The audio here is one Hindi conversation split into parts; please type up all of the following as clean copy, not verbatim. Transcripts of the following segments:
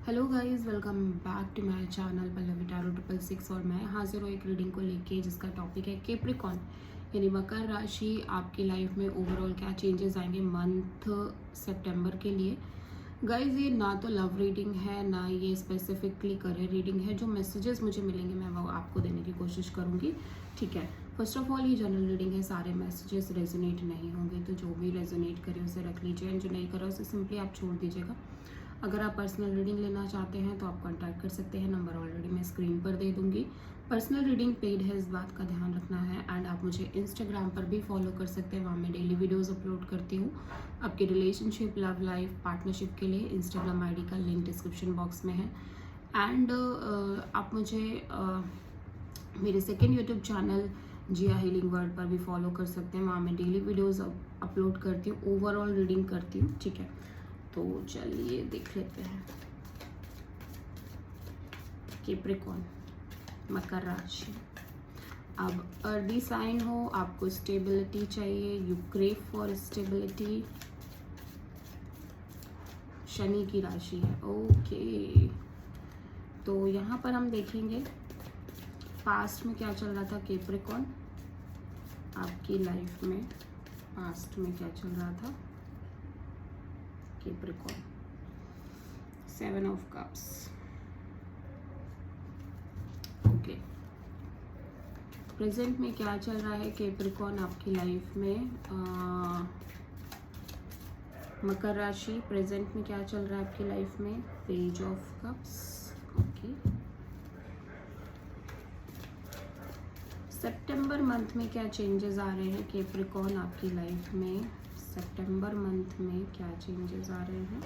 Hello guys, welcome back to my channel Pallavi tarot 666। और मैं हाजिर हूँ एक रीडिंग को लेके जिसका टॉपिक है कैप्रिकॉर्न यानी मकर राशि। आपकी लाइफ में ओवरऑल क्या चेंजेस आएंगे मंथ सितंबर के लिए। गाइस, ये ना तो लव रीडिंग है ना ये स्पेसिफिकली करियर रीडिंग है। जो मैसेजेस मुझे मिलेंगे मैं वो आपको देने की कोशिश करूँगी, ठीक है। फर्स्ट ऑफ ऑल ये जनरल रीडिंग है, सारे मैसेजेस रेजोनेट नहीं होंगे, तो जो भी रेजोनेट करे उसे रख लीजिए एंड जो नहीं करे उसे सिंपली आप छोड़ दीजिएगा। अगर आप पर्सनल रीडिंग लेना चाहते हैं तो आप कांटेक्ट कर सकते हैं, नंबर ऑलरेडी मैं स्क्रीन पर दे दूंगी। पर्सनल रीडिंग पेड है, इस बात का ध्यान रखना है। एंड आप मुझे इंस्टाग्राम पर भी फॉलो कर सकते हैं, वहाँ मैं डेली वीडियोस अपलोड करती हूँ आपकी रिलेशनशिप, लव लाइफ, पार्टनरशिप के लिए। इंस्टाग्राम आईडी का लिंक डिस्क्रिप्शन बॉक्स में है। एंड आप मुझे मेरे सेकेंड यूट्यूब चैनल जिया हीलिंग वर्ल्ड पर भी फॉलो कर सकते हैं, वहाँ मैं डेली वीडियोज़ अपलोड करती हूँ, ओवरऑल रीडिंग करती हूँ, ठीक है। तो चलिए देख लेते हैं। कैप्रिकॉर्न मकर राशि। अब अर्दी साइन हो, आपको स्टेबिलिटी चाहिए, you crave for stability. Shani की राशि है, ओके। तो यहाँ पर हम देखेंगे पास्ट में क्या चल रहा था कैप्रिकॉर्न आपकी लाइफ में। पास्ट में क्या चल रहा था Capricorn. 7 of cups, okay. Present में क्या चल रहा है कैप्रिकॉर्न आपकी लाइफ में। मकर राशि, प्रेजेंट में क्या चल रहा है आपकी लाइफ में। Page of cups, okay. September month में क्या चेंजेस आ रहे हैं कैप्रिकॉर्न आपकी लाइफ में। सितंबर मंथ में क्या चेंजेस आ रहे हैं।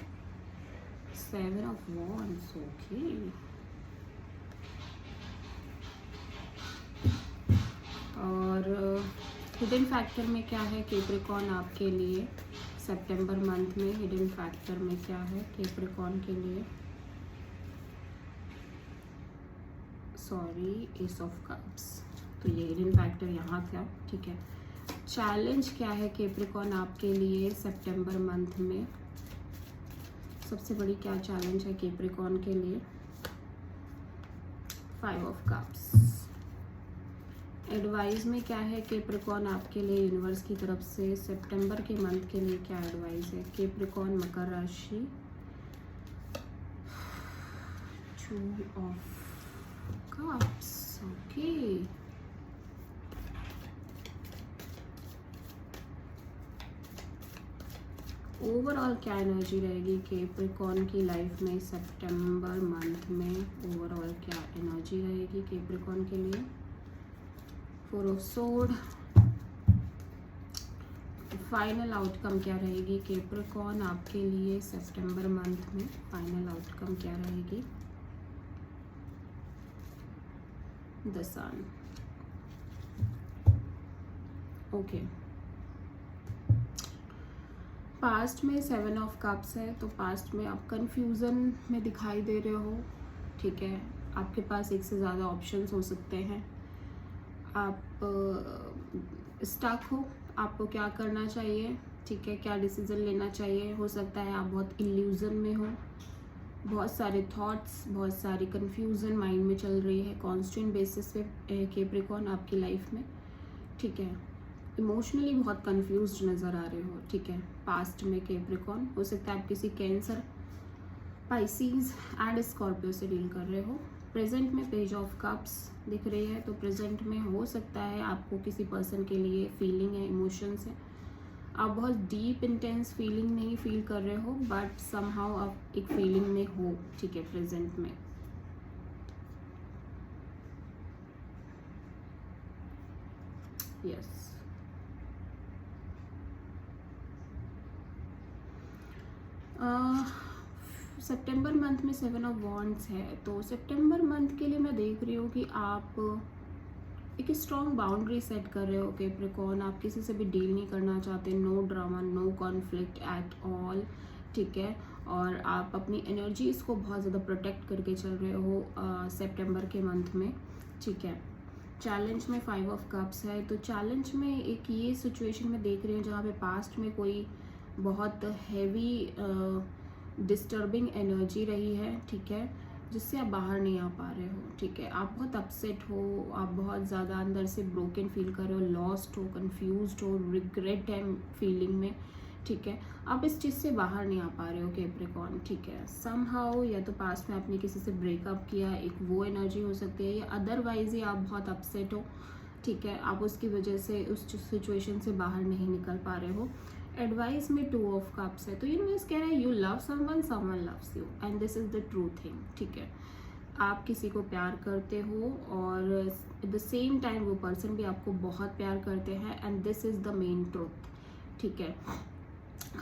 7 ऑफ वॉन्ड्स, ओके। और हिडन फैक्टर में क्या है कैप्रिकॉर्न आपके लिए सितंबर मंथ में। हिडन फैक्टर में क्या है कैप्रिकॉर्न के लिए। सॉरी, एस ऑफ कप्स, तो ये हिडन फैक्टर यहाँ था, ठीक है। चैलेंज क्या है कैप्रिकॉर्न आपके लिए सितंबर मंथ में। सबसे बड़ी क्या चैलेंज है कैप्रिकॉर्न के लिए। 5 ऑफ कप्स। एडवाइस में क्या है कैप्रिकॉर्न आपके लिए यूनिवर्स की तरफ से सितंबर के मंथ के लिए। क्या एडवाइस है कैप्रिकॉर्न मकर राशि। 2 ऑफ कप्स, ओके। ओवरऑल क्या एनर्जी रहेगी कैप्रिकॉर्न की लाइफ में सितंबर मंथ में। ओवरऑल क्या एनर्जी रहेगी कैप्रिकॉर्न के लिए। 4 ऑफ सोर्ड। फाइनल आउटकम क्या रहेगी कैप्रिकॉर्न आपके लिए सितंबर मंथ में। फाइनल आउटकम क्या रहेगी। The sun, okay. पास्ट में 7 ऑफ कप्स है, तो पास्ट में आप कंफ्यूजन में दिखाई दे रहे हो, ठीक है। आपके पास एक से ज़्यादा ऑप्शंस हो सकते हैं। आप स्टक हो, आपको क्या करना चाहिए, ठीक है, क्या डिसीजन लेना चाहिए। हो सकता है आप बहुत इल्यूजन में हो, बहुत सारे थॉट्स, बहुत सारी कंफ्यूजन माइंड में चल रही है कॉन्स्टेंट बेसिस पे कैप्रिकॉर्न आपकी लाइफ में, ठीक है। इमोशनली बहुत कंफ्यूज्ड नज़र आ रहे हो, ठीक है। पास्ट में कैप्रिकॉर्न हो सकता है आप किसी कैंसर, पाइसीज एंड स्कॉर्पियो से डील कर रहे हो। प्रेजेंट में पेज ऑफ कप्स दिख रही है, तो प्रेजेंट में हो सकता है आपको किसी पर्सन के लिए फीलिंग है, इमोशंस है। आप बहुत डीप इंटेंस फीलिंग नहीं फील कर रहे हो, बट समहाउ आप एक फीलिंग में हो, ठीक है, प्रेजेंट में। यस, सितंबर मंथ में 7 ऑफ वॉन्ड्स है, तो सितंबर मंथ के लिए मैं देख रही हूँ कि आप एक स्ट्रॉन्ग बाउंड्री सेट कर रहे हो कैप्रिकॉर्न। आप किसी से भी डील नहीं करना चाहते, no drama, no conflict at all, ठीक है। और आप अपनी एनर्जीज को बहुत ज़्यादा प्रोटेक्ट करके चल रहे हो सितंबर के मंथ में, ठीक है। चैलेंज में 5 ऑफ कप्स है, तो चैलेंज में एक ये सिचुएशन में देख रही हूँ जहाँ पे पास्ट में कोई बहुत हैवी डिस्टर्बिंग एनर्जी रही है, ठीक है, जिससे आप बाहर नहीं आ पा रहे हो, ठीक है। आप बहुत अपसेट हो, आप बहुत ज़्यादा अंदर से ब्रोकन फील कर रहे हो, लॉस्ट हो, कंफ्यूज्ड हो, रिग्रेट है फीलिंग में, ठीक है। आप इस चीज़ से बाहर नहीं आ पा रहे हो कैप्रिकॉर्न, ठीक है। समहाउ या तो पास्ट में आपने किसी से ब्रेकअप किया, एक वो एनर्जी हो सकती है, या अदरवाइज ही आप बहुत अपसेट हो, ठीक है। आप उसकी वजह से उस सिचुएशन से बाहर नहीं निकल पा रहे हो। एडवाइस में 2 ऑफ कप्स है, तो यूनिवर्स कह रहा है you love someone, someone loves you, and this is the true thing, ठीक है। आप किसी को प्यार करते हो और एट द सेम टाइम वो पर्सन भी आपको बहुत प्यार करते हैं, and this is the main truth, ठीक है।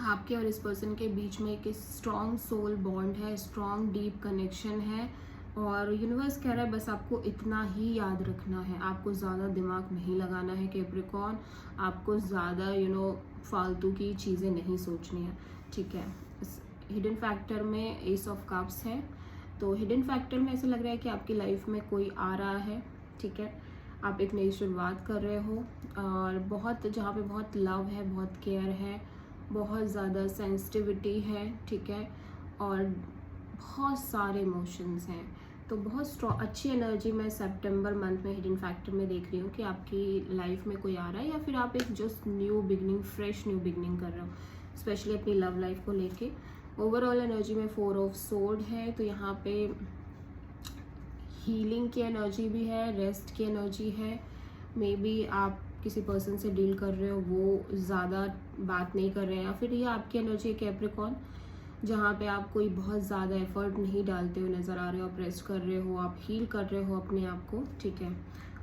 आपके और इस पर्सन के बीच में एक स्ट्रॉन्ग सोल बॉन्ड है, स्ट्रॉन्ग डीप कनेक्शन है, और यूनिवर्स कह रहा है बस आपको इतना ही याद रखना है, आपको ज़्यादा दिमाग नहीं लगाना है कैप्रिकॉर्न, आपको ज़्यादा फालतू की चीज़ें नहीं सोचनी है, ठीक है। हिडन फैक्टर में एस ऑफ कप्स है, तो हिडन फैक्टर में ऐसा लग रहा है कि आपकी लाइफ में कोई आ रहा है, ठीक है। आप एक नई शुरुआत कर रहे हो, और बहुत जहाँ पे बहुत लव है, बहुत केयर है, बहुत ज़्यादा सेंसिटिविटी है, ठीक है, और बहुत सारे इमोशंस हैं। तो बहुत स्ट्रॉन्ग अच्छी एनर्जी मैं सितंबर मंथ में हिडन फैक्टर में देख रही हूँ कि आपकी लाइफ में कोई आ रहा है, या फिर आप एक just new beginning, fresh new beginning कर रहे हो, स्पेशली अपनी लव लाइफ को लेके। ओवरऑल एनर्जी में 4 ऑफ सोर्ड है, तो यहाँ पे हीलिंग की एनर्जी भी है, रेस्ट की एनर्जी है। मे बी आप किसी पर्सन से डील कर रहे हो, वो ज़्यादा बात नहीं कर रहे हैं, या फिर ये आपकी एनर्जी है कैप्रिकॉर्न, जहाँ पे आप कोई बहुत ज़्यादा एफर्ट नहीं डालते हो नज़र आ रहे हो, आप रेस्ट कर रहे हो, आप हील कर रहे हो अपने आप को, ठीक है।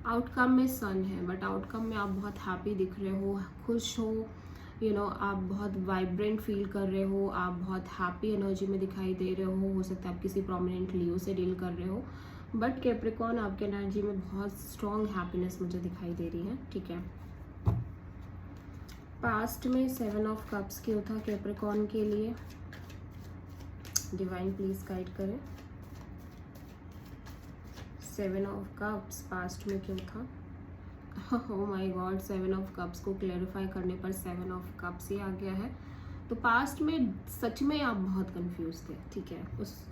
आउटकम में सन है, बट आउटकम में आप बहुत हैप्पी दिख रहे हो, खुश हो, आप बहुत वाइब्रेंट फील कर रहे हो, आप बहुत हैप्पी एनर्जी में दिखाई दे रहे हो सकता है आप किसी प्रोमिनेंट लियो से डील कर रहे हो, बट कैप्रिकॉर्न आपके एनर्जी में बहुत स्ट्रॉन्ग हैप्पीनेस मुझे दिखाई दे रही है, ठीक है। पास्ट में 7 ऑफ कप्स क्यों था कैप्रिकॉर्न के लिए, डिवाइन प्लीज गाइड करें। 7 ऑफ कप्स पास्ट में क्यों था? Oh my God, 7 of cups को क्लैरिफाई करने पर 7 ऑफ कप्स ही आ गया है। तो पास्ट में सच में आप बहुत कंफ्यूज थे, ठीक है,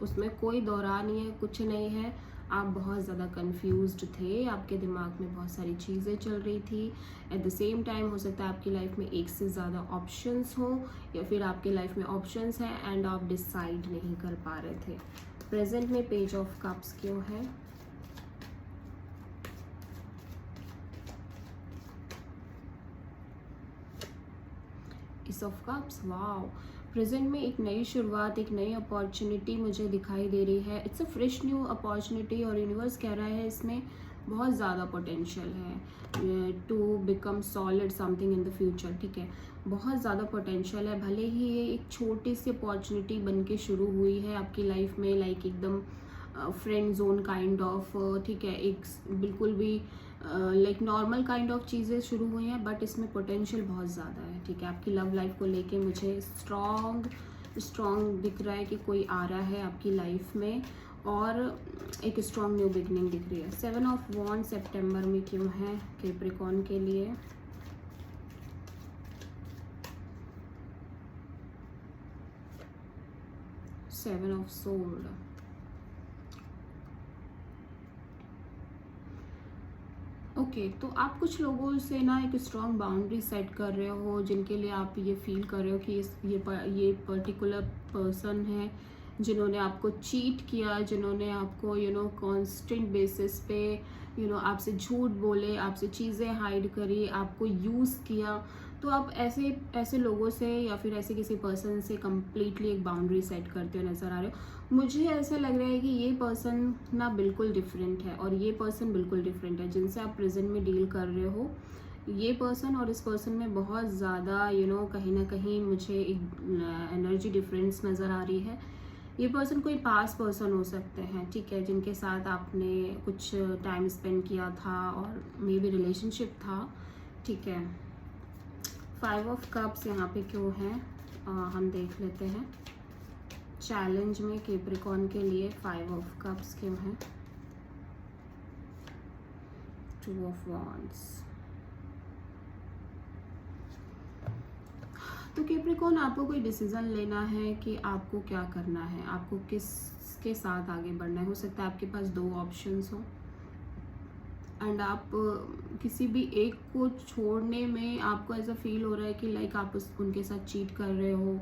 उसमें कोई दौरान नहीं है, कुछ नहीं है, आप बहुत ज़्यादा कंफ्यूज्ड थे, आपके दिमाग में बहुत सारी चीज़ें चल रही थी। एट द सेम टाइम हो सकता है आपकी लाइफ में एक से ज़्यादा ऑप्शंस हो, या फिर आपके लाइफ में ऑप्शंस हैं एंड आप डिसाइड नहीं कर पा रहे थे। प्रेजेंट में पेज ऑफ कप्स क्यों है? S of cups, wow, present में एक नई शुरुआत, एक नई अपॉर्चुनिटी मुझे दिखाई दे रही है। It's a fresh new opportunity, और यूनिवर्स कह रहा है इसमें बहुत ज़्यादा पोटेंशियल है to become solid something in the future, ठीक है। बहुत ज़्यादा पोटेंशियल है, भले ही ये एक छोटी सी अपॉर्चुनिटी बन के शुरू हुई है आपकी लाइफ में, लाइक एकदम फ्रेंड जोन काइंड ऑफ, ठीक है, एक बिल्कुल भी लाइक नॉर्मल काइंड ऑफ चीज़ें शुरू हुई हैं, बट इसमें पोटेंशियल बहुत ज़्यादा है, ठीक है। आपकी लव लाइफ को लेके मुझे स्ट्रॉन्ग दिख रहा है कि कोई आ रहा है आपकी लाइफ में, और एक स्ट्रॉन्ग न्यू बिगनिंग दिख रही है। 7 ऑफ वॉन्ड सितंबर में क्यों है कैप्रिकॉर्न के लिए? सेवन ऑफ सोर्ड, ओके, तो आप कुछ लोगों से ना एक स्ट्रॉन्ग बाउंड्री सेट कर रहे हो, जिनके लिए आप ये फील कर रहे हो कि ये पर्टिकुलर पर्सन है जिन्होंने आपको चीट किया, जिन्होंने आपको कांस्टेंट बेसिस पे आपसे झूठ बोले, आपसे चीज़ें हाइड करी, आपको यूज़ किया। तो आप ऐसे लोगों से या फिर ऐसे किसी पर्सन से कम्प्लीटली एक बाउंड्री सेट करते हो नज़र आ रहे हो। मुझे ऐसा लग रहा है कि ये पर्सन ना बिल्कुल डिफरेंट है, और ये पर्सन बिल्कुल डिफरेंट है जिनसे आप प्रेजेंट में डील कर रहे हो। ये पर्सन और इस पर्सन में बहुत ज़्यादा कहीं ना कहीं मुझे एक एनर्जी डिफरेंस नज़र आ रही है। ये पर्सन कोई पास पर्सन हो सकते हैं, ठीक है, जिनके साथ आपने कुछ टाइम स्पेंड किया था, और मे बी रिलेशनशिप था, ठीक है। 5 ऑफ कप्स यहाँ पे क्यों है हम देख लेते हैं। चैलेंज में कैप्रिकॉर्न के लिए 5 ऑफ कप्स क्यों है? 2 ऑफ वॉन्ड्स, तो कैप्रिकॉर्न, आपको कोई डिसीजन लेना है कि आपको क्या करना है, आपको किसके साथ आगे बढ़ना है। हो सकता है आपके पास 2 ऑप्शंस हो एंड आप किसी भी एक को छोड़ने में आपको ऐसा फील हो रहा है कि लाइक आप उनके साथ चीट कर रहे हो,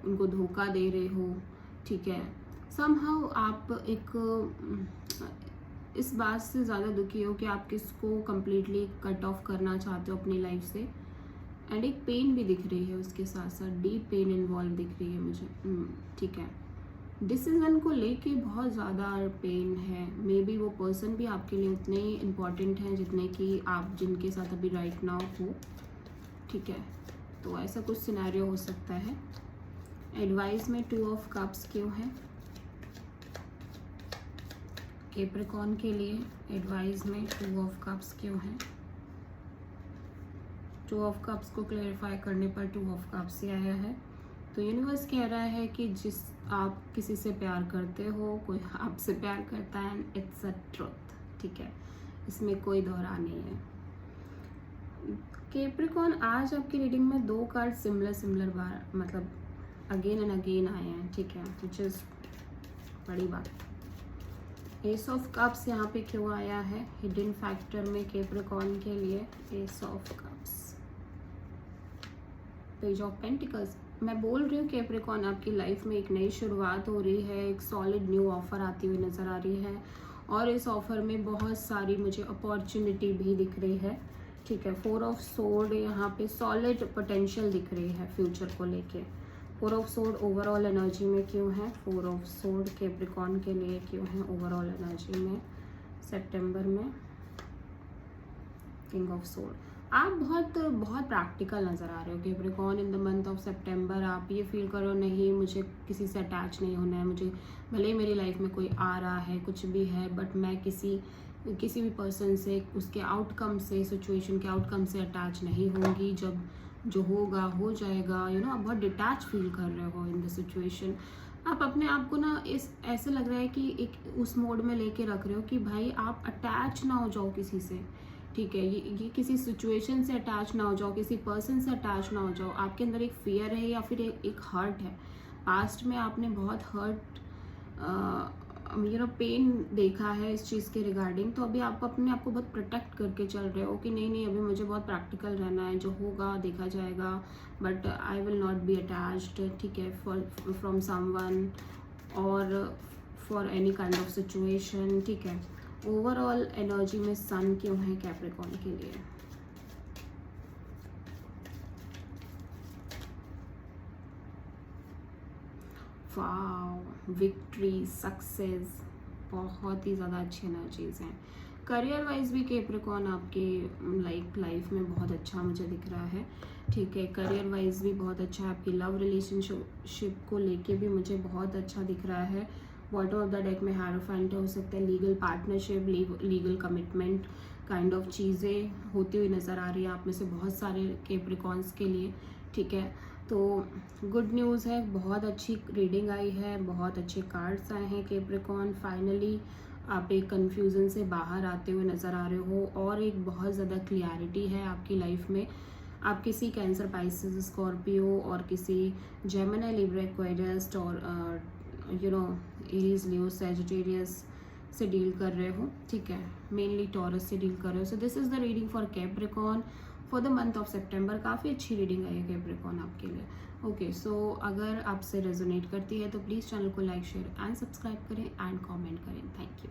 उनको धोखा दे रहे हो, ठीक है। समहाउ आप इस बात से ज़्यादा दुखी हो कि आप किसको कम्प्लीटली कट ऑफ करना चाहते हो अपनी लाइफ से, एंड एक पेन भी दिख रही है उसके साथ साथ, डीप पेन इन्वॉल्व दिख रही है मुझे, ठीक है। डिसीजन को लेके बहुत ज़्यादा पेन है। मे बी वो पर्सन भी आपके लिए उतने ही इम्पॉर्टेंट हैं जितने कि आप जिनके साथ अभी राइट नाउ हो, ठीक है। तो ऐसा कुछ सिनेरियो हो सकता है। एडवाइस में 2 ऑफ कप्स क्यों है कैप्रिकॉर्न के लिए? एडवाइस में 2 ऑफ कप्स क्यों है? 2 ऑफ कप्स को क्लैरिफाई करने पर 2 ऑफ कप्स ही आया है। तो यूनिवर्स कह रहा है कि जिस आप किसी से प्यार करते हो, कोई आपसे प्यार करता है, एंड इट्स अ ट्रुथ, ठीक है, इसमें कोई दोहरा नहीं है। कैप्रिकॉर्न, आज आपकी रीडिंग में 2 कार्ड सिमिलर बार मतलब अगेन एंड अगेन आए हैं, ठीक है, विच इज़ बड़ी बात। एस ऑफ कप्स यहाँ पे क्यों आया है हिडन फैक्टर में कैप्रिकॉर्न के लिए? S of cups, page of pentacles. मैं बोल रही हूँ कैप्रिकॉर्न, आपकी लाइफ में एक नई शुरुआत हो रही है, एक सॉलिड न्यू ऑफर आती हुई नज़र आ रही है, और इस ऑफर में बहुत सारी मुझे अपॉर्चुनिटी भी दिख रही है, ठीक है। 4 ऑफ सोर्ड यहाँ पे सॉलिड पोटेंशियल दिख रही है फ्यूचर को लेके। 4 ऑफ सोर्ड ओवरऑल एनर्जी में क्यों है? 4 ऑफ सोर्ड कैप्रिकॉर्न के लिए क्यों है ओवरऑल एनर्जी में सितंबर में? किंग ऑफ सोर्ड, आप बहुत प्रैक्टिकल नज़र आ रहे हो Capricorn in the month of September. आप ये फील करो, नहीं मुझे किसी से अटैच नहीं होना है, मुझे भले ही मेरी लाइफ में कोई आ रहा है, कुछ भी है, बट मैं किसी भी पर्सन से, उसके आउटकम से, सिचुएशन के आउटकम से अटैच नहीं होंगी। जब जो होगा हो जाएगा, यू नो, आप बहुत डिटैच फील कर रहे हो इन द सिचुएशन। आप अपने आप को ना ऐसे लग रहा है कि एक उस मोड में लेके रख रहे हो कि भाई आप अटैच ना हो जाओ किसी से, ठीक है। ये किसी सिचुएशन से अटैच ना हो जाओ, किसी पर्सन से अटैच ना हो जाओ। आपके अंदर एक फियर है या फिर एक हर्ट है। पास्ट में आपने बहुत हर्ट पेन देखा है इस चीज़ के रिगार्डिंग, तो अभी आप अपने आप को बहुत प्रोटेक्ट करके चल रहे हो कि नहीं अभी मुझे बहुत प्रैक्टिकल रहना है, जो होगा देखा जाएगा, but I will not be attached, ठीक है, फ्रॉम समवन और for any kind of situation, ठीक है। ओवरऑल एनर्जी में सन क्यों है कैप्रिकॉर्न के लिए? वाव, विक्ट्री, सक्सेस, बहुत ही ज़्यादा अच्छी एनर्जीज हैं। करियर वाइज भी कैप्रिकॉर्न आपके लाइफ में बहुत अच्छा मुझे दिख रहा है, ठीक है। करियर वाइज भी बहुत अच्छा है। आपकी लव रिलेशनशिप को लेके भी मुझे बहुत अच्छा दिख रहा है। बॉटम ऑफ द डेक में हायरोफेंट हो सकता है, legal partnership, legal commitment kind of चीज़ें होती हुई नज़र आ रही है आप में से बहुत सारे कैप्रिकॉर्न्स के लिए, ठीक है। तो गुड न्यूज़ है, बहुत अच्छी रीडिंग आई है, बहुत अच्छे कार्ड्स आए हैं कैप्रिकॉर्न। फाइनली आप एक कन्फ्यूज़न से बाहर आते हुए नज़र आ रहे हो और एक बहुत ज़्यादा क्लियरिटी है आपकी लाइफ में। आप किसी कैंसर, पाइसेस, स्कॉर्पियो और किसी जेमिनी, लिब्रा, एक्वेरियस और एरीज, लियो, सैजिटेरियस से डील कर रहे हो, ठीक है। मेनली टॉरस से डील कर रहे हो। So this is the reading for Capricorn for the month of September. काफ़ी अच्छी रीडिंग आई है कैप्रिकॉर्न आपके लिए। ओके, सो अगर आपसे रेजोनेट करती है तो प्लीज़ चैनल को लाइक, शेयर एंड सब्सक्राइब करें एंड कमेंट करें। Thank you.